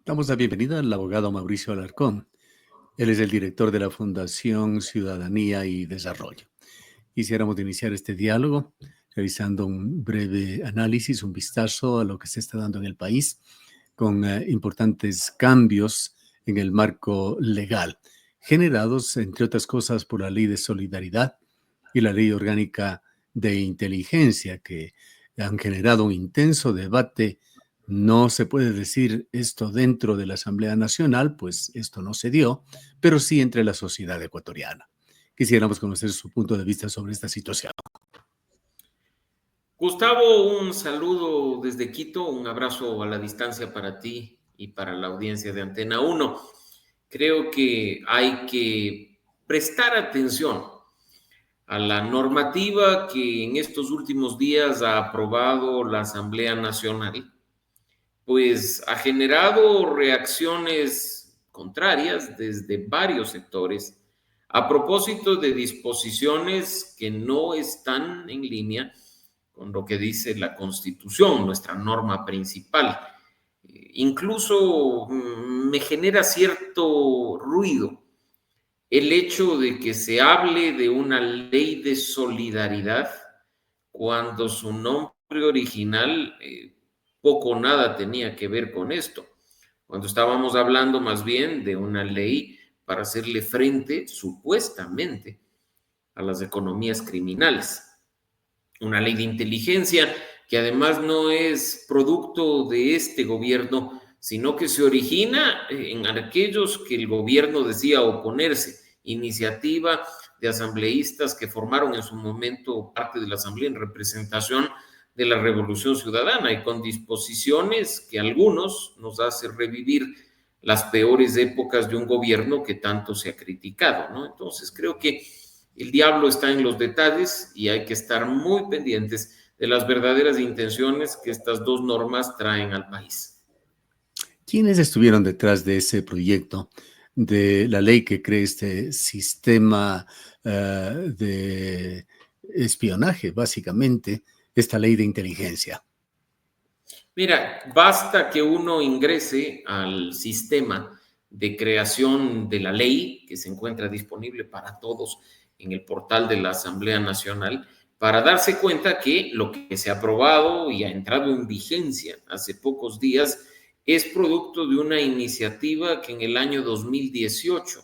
Damos la bienvenida al abogado Mauricio Alarcón. Él es el director de la Fundación Ciudadanía y Desarrollo. Quisiéramos iniciar este diálogo realizando un breve análisis, un vistazo a lo que se está dando en el país con importantes cambios en el marco legal, generados, entre otras cosas, por la Ley de Solidaridad y la Ley Orgánica de Inteligencia, que han generado un intenso debate. No se puede decir esto dentro de la Asamblea Nacional, pues esto no se dio, pero sí entre la sociedad ecuatoriana. Quisiéramos conocer su punto de vista sobre esta situación. Gustavo, un saludo desde Quito, un abrazo a la distancia para ti y para la audiencia de Antena 1. Creo que hay que prestar atención a la normativa que en estos últimos días ha aprobado la Asamblea Nacional, pues ha generado reacciones contrarias desde varios sectores a propósito de disposiciones que no están en línea con lo que dice la Constitución, nuestra norma principal. Incluso me genera cierto ruido el hecho de que se hable de una ley de solidaridad cuando su nombre original poco o nada tenía que ver con esto. Cuando estábamos hablando más bien de una ley para hacerle frente, supuestamente, a las economías criminales. Una ley de inteligencia que además no es producto de este gobierno, sino que se origina en aquellos que el gobierno decía oponerse, iniciativa de asambleístas que formaron en su momento parte de la asamblea en representación de la Revolución Ciudadana y con disposiciones que a algunos nos hace revivir las peores épocas de un gobierno que tanto se ha criticado, ¿no? Entonces creo que el diablo está en los detalles y hay que estar muy pendientes de las verdaderas intenciones que estas dos normas traen al país. ¿Quiénes estuvieron detrás de ese proyecto de la ley que crea este sistema de espionaje, básicamente, esta ley de inteligencia? Mira, basta que uno ingrese al sistema de creación de la ley que se encuentra disponible para todos en el portal de la Asamblea Nacional para darse cuenta que lo que se ha aprobado y ha entrado en vigencia hace pocos días es producto de una iniciativa que en el año 2018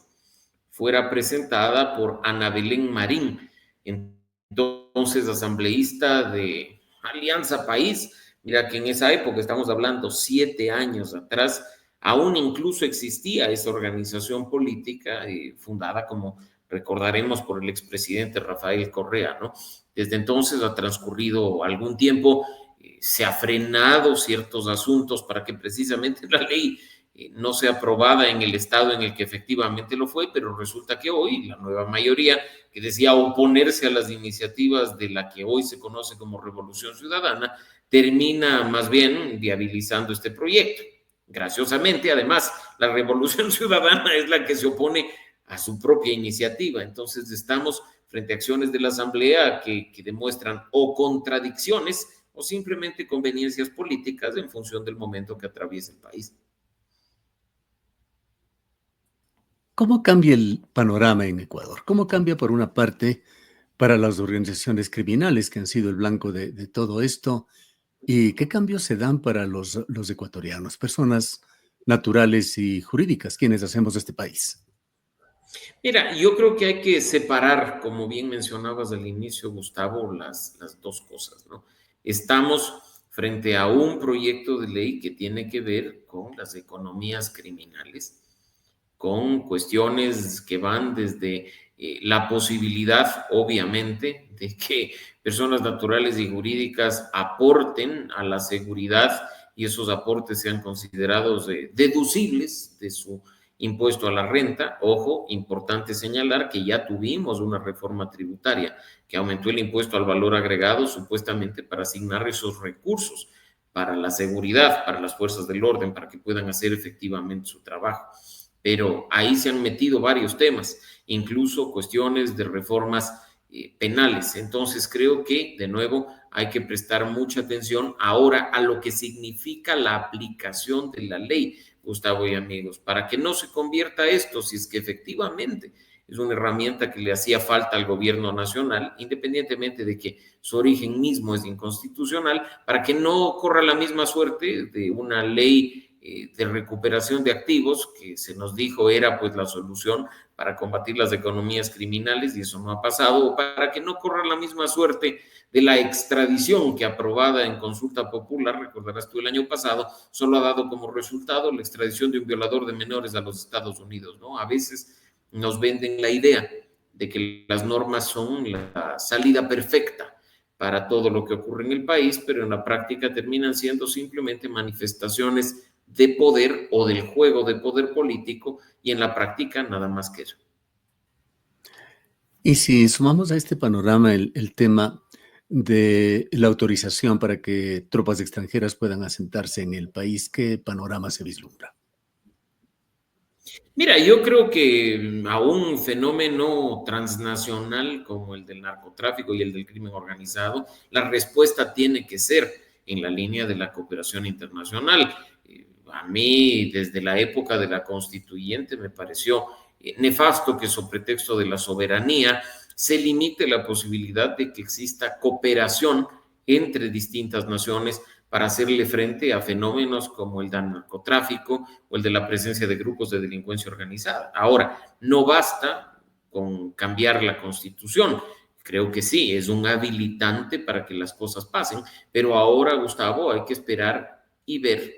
fuera presentada por Ana Belén Marín, entonces asambleísta de Alianza País. Mira que en esa época, estamos hablando 7 años atrás, aún incluso existía esa organización política fundada, como recordaremos, por el expresidente Rafael Correa, ¿no? Desde entonces ha transcurrido algún tiempo, se ha frenado ciertos asuntos para que precisamente la ley no sea aprobada en el estado en el que efectivamente lo fue, pero resulta que hoy la nueva mayoría que decía oponerse a las iniciativas de la que hoy se conoce como Revolución Ciudadana, termina más bien viabilizando este proyecto. Graciosamente, además, la Revolución Ciudadana es la que se opone a su propia iniciativa. Entonces estamos frente a acciones de la Asamblea que demuestran o contradicciones o simplemente conveniencias políticas en función del momento que atraviesa el país. ¿Cómo cambia el panorama en Ecuador? ¿Cómo cambia, por una parte, para las organizaciones criminales que han sido el blanco de todo esto? ¿Y qué cambios se dan para los ecuatorianos, personas naturales y jurídicas, quienes hacemos este país? Mira, yo creo que hay que separar, como bien mencionabas al inicio, Gustavo, las dos cosas, ¿no? Estamos frente a un proyecto de ley que tiene que ver con las economías criminales, con cuestiones que van desde la posibilidad, obviamente, de que personas naturales y jurídicas aporten a la seguridad y esos aportes sean considerados deducibles de su impuesto a la renta. Ojo, importante señalar que ya tuvimos una reforma tributaria que aumentó el impuesto al valor agregado supuestamente para asignar esos recursos para la seguridad, para las fuerzas del orden, para que puedan hacer efectivamente su trabajo. Pero ahí se han metido varios temas, incluso cuestiones de reformas penales. Entonces creo que, de nuevo, hay que prestar mucha atención ahora a lo que significa la aplicación de la ley, Gustavo y amigos, para que no se convierta esto, si es que efectivamente es una herramienta que le hacía falta al gobierno nacional, independientemente de que su origen mismo es inconstitucional, para que no corra la misma suerte de una ley de recuperación de activos que se nos dijo era pues la solución para combatir las economías criminales y eso no ha pasado, o para que no corra la misma suerte de la extradición que aprobada en consulta popular, recordarás tú el año pasado, solo ha dado como resultado la extradición de un violador de menores a los Estados Unidos, ¿no? A veces nos venden la idea de que las normas son la salida perfecta para todo lo que ocurre en el país, pero en la práctica terminan siendo simplemente manifestaciones de poder o del juego de poder político y en la práctica nada más que eso. Y si sumamos a este panorama el tema de la autorización para que tropas extranjeras puedan asentarse en el país, ¿qué panorama se vislumbra? Mira, yo creo que a un fenómeno transnacional como el del narcotráfico y el del crimen organizado, la respuesta tiene que ser en la línea de la cooperación internacional. A mí, desde la época de la constituyente, me pareció nefasto que, sobre pretexto de la soberanía, se limite la posibilidad de que exista cooperación entre distintas naciones para hacerle frente a fenómenos como el del narcotráfico o el de la presencia de grupos de delincuencia organizada. Ahora, no basta con cambiar la Constitución. Creo que sí, es un habilitante para que las cosas pasen, pero ahora, Gustavo, hay que esperar y ver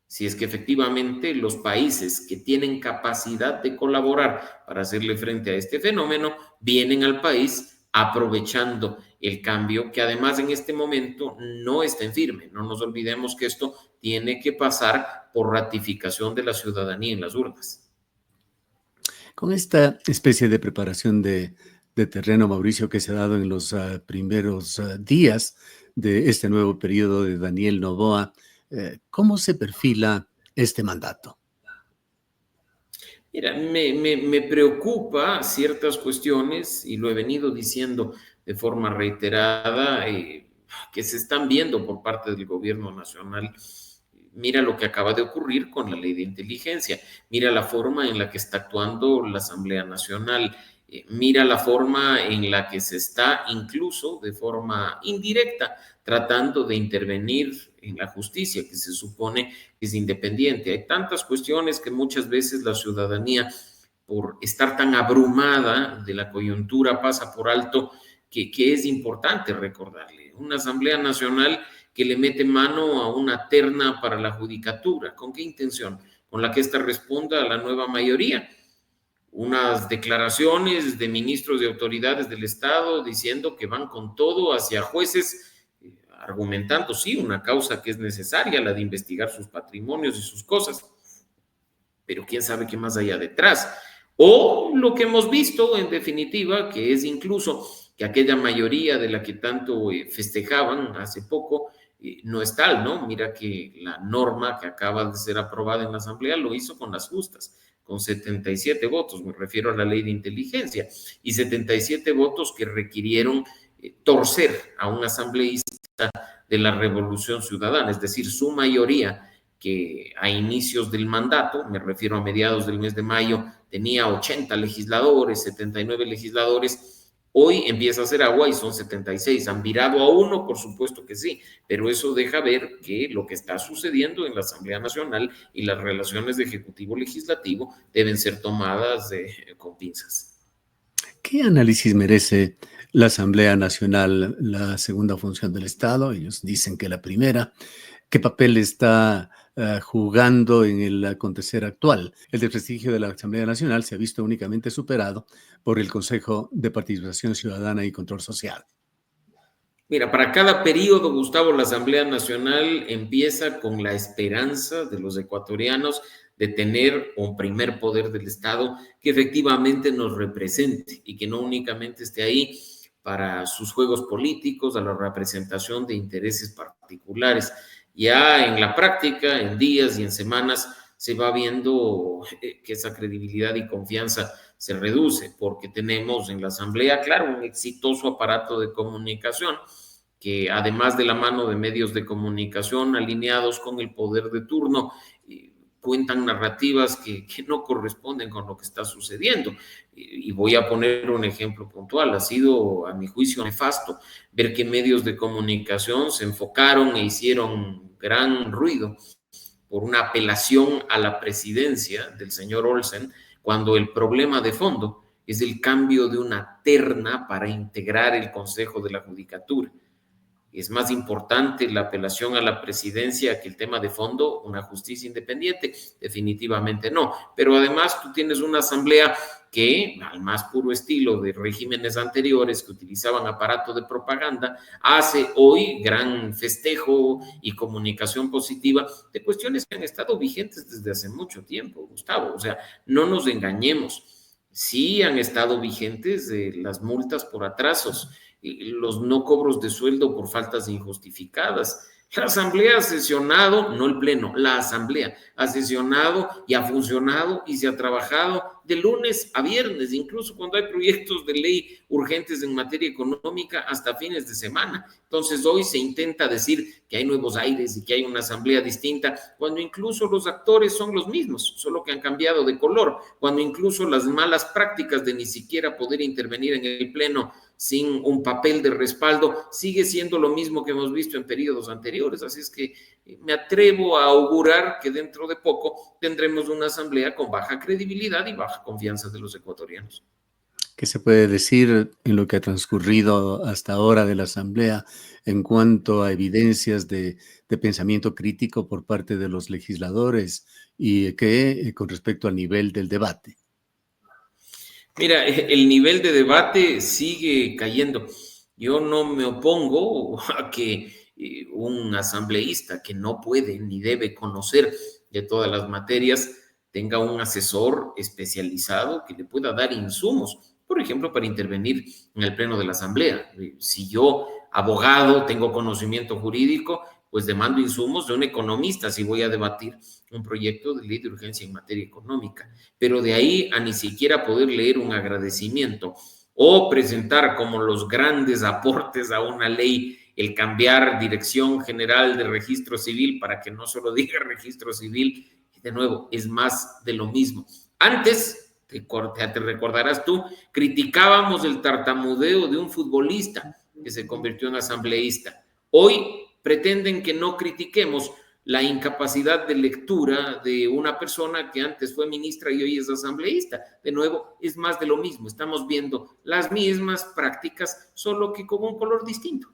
si es que efectivamente los países que tienen capacidad de colaborar para hacerle frente a este fenómeno vienen al país aprovechando el cambio que además en este momento no está en firme. No nos olvidemos que esto tiene que pasar por ratificación de la ciudadanía en las urnas. Con esta especie de preparación de terreno, Mauricio, que se ha dado en los primeros días de este nuevo periodo de Daniel Noboa, ¿cómo se perfila este mandato? Mira, me preocupa ciertas cuestiones y lo he venido diciendo de forma reiterada, que se están viendo por parte del gobierno nacional. Mira lo que acaba de ocurrir con la ley de inteligencia, mira la forma en la que está actuando la Asamblea Nacional, mira la forma en la que se está incluso de forma indirecta tratando de intervenir en la justicia, que se supone que es independiente. Hay tantas cuestiones que muchas veces la ciudadanía, por estar tan abrumada de la coyuntura, pasa por alto que es importante recordarle. Una Asamblea Nacional que le mete mano a una terna para la judicatura. ¿Con qué intención? Con la que ésta responda a la nueva mayoría. Unas declaraciones de ministros de autoridades del Estado diciendo que van con todo hacia jueces, argumentando, sí, una causa que es necesaria, la de investigar sus patrimonios y sus cosas, pero quién sabe qué más hay detrás. O lo que hemos visto, en definitiva, que es incluso que aquella mayoría de la que tanto festejaban hace poco, no es tal, ¿no? Mira que la norma que acaba de ser aprobada en la Asamblea lo hizo con las justas, con 77 votos, me refiero a la ley de inteligencia, y 77 votos que requirieron torcer a un asambleísta de la Revolución Ciudadana, es decir, su mayoría que a inicios del mandato, me refiero a mediados del mes de mayo, tenía 80 legisladores, 79 legisladores, hoy empieza a hacer agua y son 76. ¿Han virado a uno? Por supuesto que sí, pero eso deja ver que lo que está sucediendo en la Asamblea Nacional y las relaciones de Ejecutivo-Legislativo deben ser tomadas con pinzas. ¿Qué análisis merece la Asamblea Nacional, la segunda función del Estado? Ellos dicen que la primera. ¿Qué papel está jugando en el acontecer actual? El desprestigio de la Asamblea Nacional se ha visto únicamente superado por el Consejo de Participación Ciudadana y Control Social. Mira, para cada periodo, Gustavo, la Asamblea Nacional empieza con la esperanza de los ecuatorianos de tener un primer poder del Estado que efectivamente nos represente y que no únicamente esté ahí para sus juegos políticos, a la representación de intereses particulares. Ya en la práctica, en días y en semanas, se va viendo que esa credibilidad y confianza se reduce, porque tenemos en la Asamblea, claro, un exitoso aparato de comunicación que además de la mano de medios de comunicación alineados con el poder de turno, cuentan narrativas que no corresponden con lo que está sucediendo. Y voy a poner un ejemplo puntual. Ha sido, a mi juicio, nefasto ver que medios de comunicación se enfocaron e hicieron gran ruido por una apelación a la presidencia del señor Olsen, cuando el problema de fondo es el cambio de una terna para integrar el Consejo de la Judicatura. ¿Es más importante la apelación a la presidencia que el tema de fondo, una justicia independiente? Definitivamente no. Pero además tú tienes una asamblea que, al más puro estilo de regímenes anteriores que utilizaban aparato de propaganda, hace hoy gran festejo y comunicación positiva de cuestiones que han estado vigentes desde hace mucho tiempo, Gustavo. O sea, no nos engañemos. Sí han estado vigentes las multas por atrasos, los no cobros de sueldo por faltas injustificadas. La Asamblea ha sesionado, no el Pleno, la Asamblea ha sesionado y ha funcionado y se ha trabajado de lunes a viernes, incluso cuando hay proyectos de ley urgentes en materia económica hasta fines de semana. Entonces hoy se intenta decir que hay nuevos aires y que hay una Asamblea distinta, cuando incluso los actores son los mismos, solo que han cambiado de color, cuando incluso las malas prácticas de ni siquiera poder intervenir en el Pleno sin un papel de respaldo, sigue siendo lo mismo que hemos visto en periodos anteriores. Así es que me atrevo a augurar que dentro de poco tendremos una asamblea con baja credibilidad y baja confianza de los ecuatorianos. ¿Qué se puede decir en lo que ha transcurrido hasta ahora de la Asamblea en cuanto a evidencias de pensamiento crítico por parte de los legisladores y con respecto al nivel del debate? Mira, el nivel de debate sigue cayendo. Yo no me opongo a que un asambleísta que no puede ni debe conocer de todas las materias tenga un asesor especializado que le pueda dar insumos, por ejemplo, para intervenir en el pleno de la asamblea. Si yo, abogado, tengo conocimiento jurídico, pues demando insumos de un economista si voy a debatir un proyecto de ley de urgencia en materia económica. Pero de ahí a ni siquiera poder leer un agradecimiento o presentar como los grandes aportes a una ley el cambiar dirección general de registro civil para que no solo diga registro civil, de nuevo, es más de lo mismo. Antes, te recordarás tú, criticábamos el tartamudeo de un futbolista que se convirtió en asambleísta. Hoy pretenden que no critiquemos la incapacidad de lectura de una persona que antes fue ministra y hoy es asambleísta. De nuevo, es más de lo mismo. Estamos viendo las mismas prácticas, solo que con un color distinto.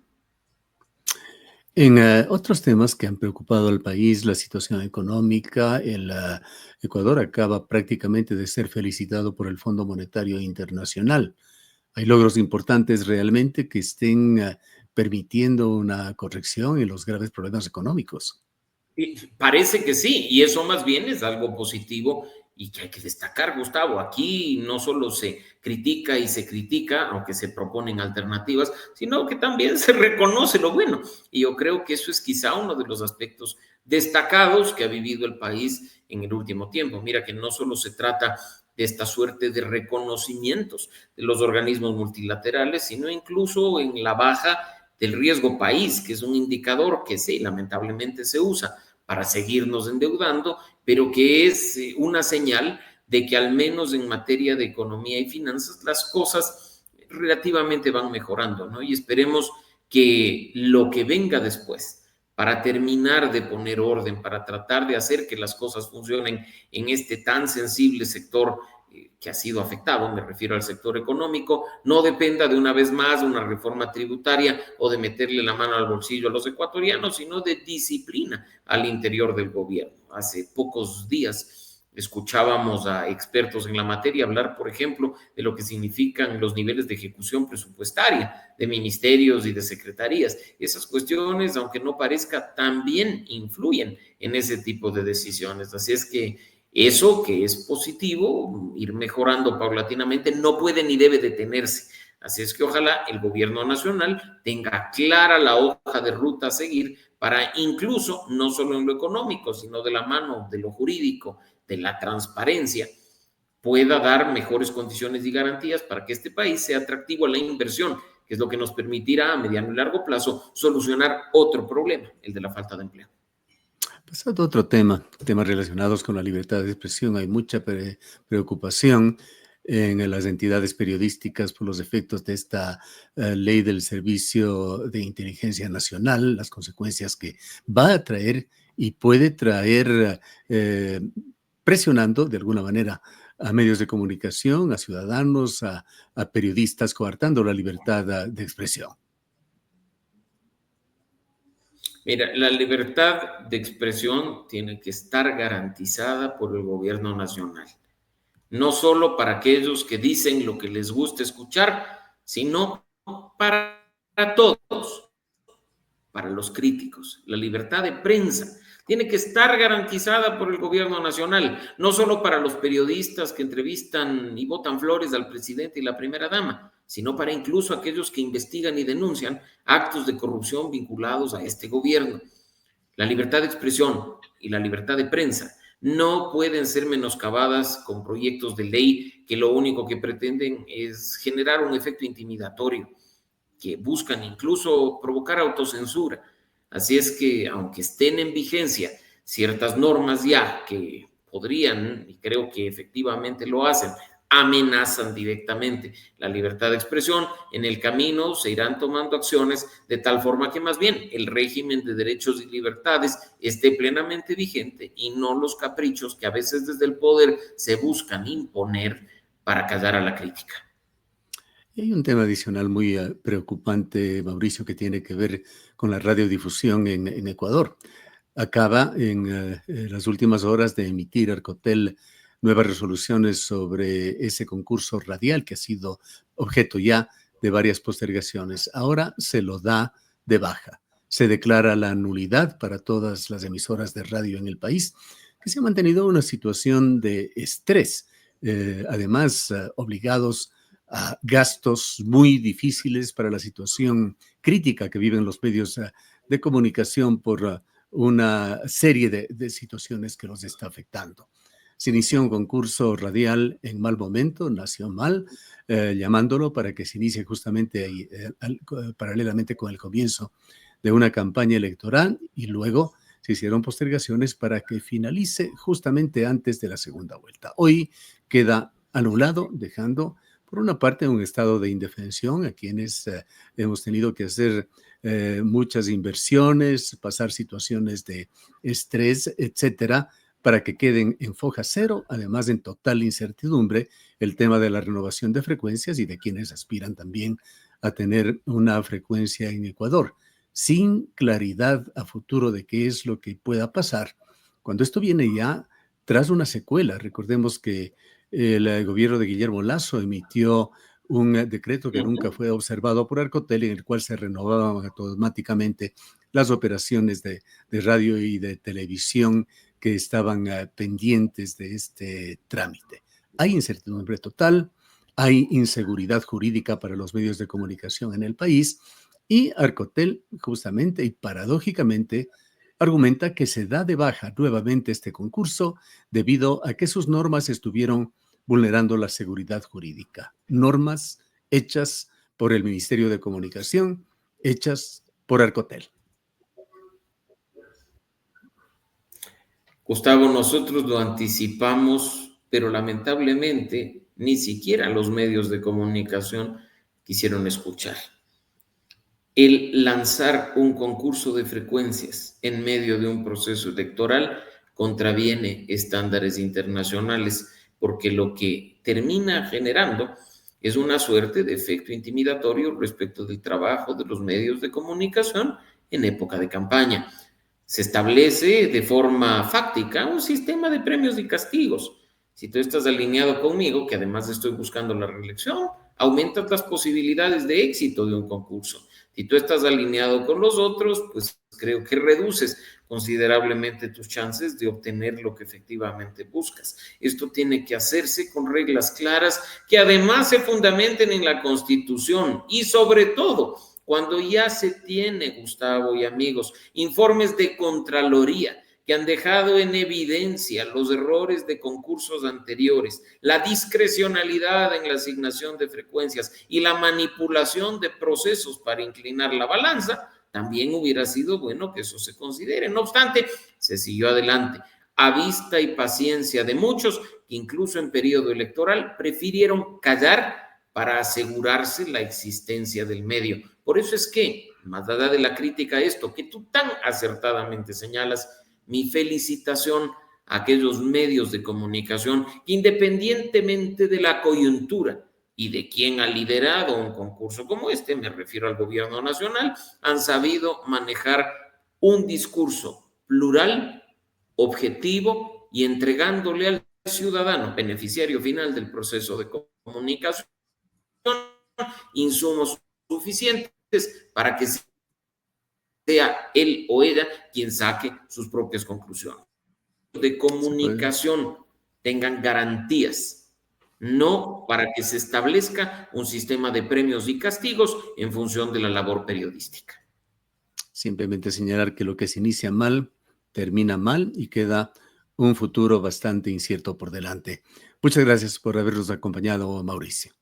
En otros temas que han preocupado al país, la situación económica, el Ecuador acaba prácticamente de ser felicitado por el Fondo Monetario Internacional. ¿Hay logros importantes realmente que estén permitiendo una corrección en los graves problemas económicos? Parece que sí, y eso más bien es algo positivo y que hay que destacar, Gustavo. Aquí no solo se critica y se critica, aunque se proponen alternativas, sino que también se reconoce lo bueno. Y yo creo que eso es quizá uno de los aspectos destacados que ha vivido el país en el último tiempo. Mira que no solo se trata de esta suerte de reconocimientos de los organismos multilaterales, sino incluso en la baja del riesgo país, que es un indicador que sí, lamentablemente se usa para seguirnos endeudando, pero que es una señal de que al menos en materia de economía y finanzas las cosas relativamente van mejorando, ¿no? Y esperemos que lo que venga después para terminar de poner orden, para tratar de hacer que las cosas funcionen en este tan sensible sector que ha sido afectado, me refiero al sector económico, no dependa de una vez más una reforma tributaria o de meterle la mano al bolsillo a los ecuatorianos, sino de disciplina al interior del gobierno. Hace pocos días escuchábamos a expertos en la materia hablar, por ejemplo, de lo que significan los niveles de ejecución presupuestaria de ministerios y de secretarías. Esas cuestiones, aunque no parezca, también influyen en ese tipo de decisiones. Así es que eso, que es positivo, ir mejorando paulatinamente, no puede ni debe detenerse. Así es que ojalá el gobierno nacional tenga clara la hoja de ruta a seguir para incluso, no solo en lo económico, sino de la mano de lo jurídico, de la transparencia, pueda dar mejores condiciones y garantías para que este país sea atractivo a la inversión, que es lo que nos permitirá a mediano y largo plazo solucionar otro problema, el de la falta de empleo. Pasando a otro tema, temas relacionados con la libertad de expresión, hay mucha preocupación en las entidades periodísticas por los efectos de esta ley del Servicio de Inteligencia Nacional, las consecuencias que va a traer y puede traer presionando de alguna manera a medios de comunicación, a ciudadanos, a periodistas, coartando la libertad de expresión. Mira, la libertad de expresión tiene que estar garantizada por el gobierno nacional, no solo para aquellos que dicen lo que les gusta escuchar, sino para todos, para los críticos. La libertad de prensa tiene que estar garantizada por el gobierno nacional, no solo para los periodistas que entrevistan y botan flores al presidente y la primera dama, sino para incluso aquellos que investigan y denuncian actos de corrupción vinculados a este gobierno. La libertad de expresión y la libertad de prensa no pueden ser menoscabadas con proyectos de ley que lo único que pretenden es generar un efecto intimidatorio, que buscan incluso provocar autocensura. Así es que, aunque estén en vigencia ciertas normas ya que podrían, y creo que efectivamente lo hacen, amenazan directamente la libertad de expresión, en el camino se irán tomando acciones de tal forma que más bien el régimen de derechos y libertades esté plenamente vigente y no los caprichos que a veces desde el poder se buscan imponer para callar a la crítica. Y hay un tema adicional muy preocupante, Mauricio, que tiene que ver con la radiodifusión en Ecuador. Acaba en las últimas horas de emitir Arcotel nuevas resoluciones sobre ese concurso radial que ha sido objeto ya de varias postergaciones. Ahora se lo da de baja. Se declara la nulidad para todas las emisoras de radio en el país, que se ha mantenido en una situación de estrés. Además, obligados a gastos muy difíciles para la situación crítica que viven los medios de comunicación por una serie de situaciones que los está afectando. Se inició un concurso radial en mal momento, nació mal, llamándolo para que se inicie justamente ahí, paralelamente con el comienzo de una campaña electoral, y luego se hicieron postergaciones para que finalice justamente antes de la segunda vuelta. Hoy queda anulado, dejando por una parte un estado de indefensión a quienes hemos tenido que hacer muchas inversiones, pasar situaciones de estrés, etcétera, para que queden en foja cero, además en total incertidumbre, el tema de la renovación de frecuencias y de quienes aspiran también a tener una frecuencia en Ecuador, sin claridad a futuro de qué es lo que pueda pasar. Cuando esto viene ya tras una secuela, recordemos que el gobierno de Guillermo Lasso emitió un decreto que nunca fue observado por Arcotel, en el cual se renovaban automáticamente las operaciones de radio y de televisión que estaban pendientes de este trámite. Hay incertidumbre total, hay inseguridad jurídica para los medios de comunicación en el país, y Arcotel justamente y paradójicamente argumenta que se da de baja nuevamente este concurso debido a que sus normas estuvieron vulnerando la seguridad jurídica. Normas hechas por el Ministerio de Comunicación, hechas por Arcotel. Gustavo, nosotros lo anticipamos, pero lamentablemente ni siquiera los medios de comunicación quisieron escuchar. El lanzar un concurso de frecuencias en medio de un proceso electoral contraviene estándares internacionales, porque lo que termina generando es una suerte de efecto intimidatorio respecto del trabajo de los medios de comunicación en época de campaña. Se establece de forma fáctica un sistema de premios y castigos. Si tú estás alineado conmigo, que además estoy buscando la reelección, aumentas las posibilidades de éxito de un concurso. Si tú estás alineado con los otros, pues creo que reduces considerablemente tus chances de obtener lo que efectivamente buscas. Esto tiene que hacerse con reglas claras que además se fundamenten en la Constitución y sobre todo cuando ya se tiene, Gustavo y amigos, informes de Contraloría que han dejado en evidencia los errores de concursos anteriores, la discrecionalidad en la asignación de frecuencias y la manipulación de procesos para inclinar la balanza, también hubiera sido bueno que eso se considere. No obstante, se siguió adelante, a vista y paciencia de muchos que incluso en periodo electoral prefirieron callar para asegurarse la existencia del medio. Por eso es que, más allá de la crítica a esto que tú tan acertadamente señalas, mi felicitación a aquellos medios de comunicación que, independientemente de la coyuntura y de quién ha liderado un concurso como este, me refiero al gobierno nacional, han sabido manejar un discurso plural, objetivo y entregándole al ciudadano, beneficiario final del proceso de comunicación, insumos suficientes para que sea él o ella quien saque sus propias conclusiones. De comunicación tengan garantías, no para que se establezca un sistema de premios y castigos en función de la labor periodística. Simplemente señalar que lo que se inicia mal, termina mal y queda un futuro bastante incierto por delante. Muchas gracias por habernos acompañado, Mauricio.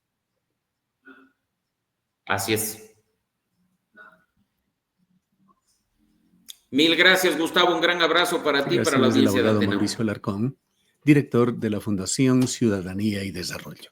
Así es. Mil gracias, Gustavo. Un gran abrazo para ti y para la audiencia de Abogado Antena 1. Mauricio Alarcón, director de la Fundación Ciudadanía y Desarrollo.